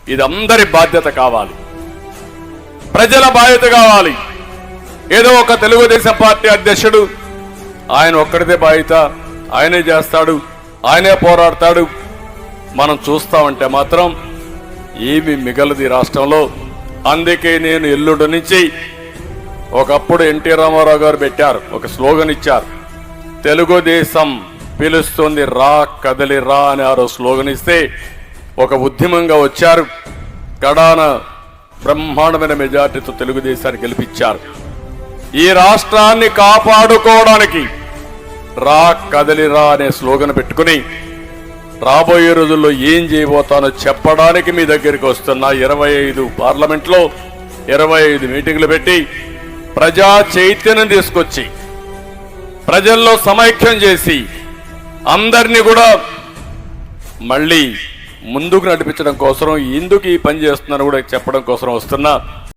ఇది అందరి బాధ్యత కావాలి, ప్రజల బాధ్యత కావాలి. ఏదో ఒక తెలుగుదేశం పార్టీ అధ్యక్షుడు ఆయన ఒక్కడిదే బాధ్యత, ఆయనే చేస్తాడు, ఆయనే పోరాడతాడు మనం చూస్తామంటే మాత్రం ఏమి మిగలది రాష్ట్రంలో. అందుకే నేను ఎల్లుండి నుంచి, ఒకప్పుడు ఎన్టీ రామారావు గారు పెట్టారు, ఒక స్లోగన్ ఇచ్చారు, తెలుగుదేశం పిలుస్తుంది రా కదలి రా అని ఆరో స్లోగన్ ఇస్తే ఒక ఉద్యమంగా వచ్చారు. కడాన బ్రహ్మాండమైన మెజార్టీతో తెలుగుదేశాన్ని గెలిపించారు. ఈ రాష్ట్రాన్ని కాపాడుకోవడానికి రా కదలిరా అనే స్లోగన్ పెట్టుకుని రాబోయే రోజుల్లో ఏం చేయబోతానో చెప్పడానికి మీ దగ్గరికి వస్తున్నా. 25 పార్లమెంట్లో 25 మీటింగ్లు పెట్టి ప్రజా చైతన్యం తీసుకొచ్చి ప్రజల్లో సమైక్యం చేసి అందరినీ కూడా మళ్ళీ ముందుకు నడిపించడం కోసం, ఎందుకు ఈ పని చేస్తున్నారో కూడా చెప్పడం కోసం వస్తున్నా.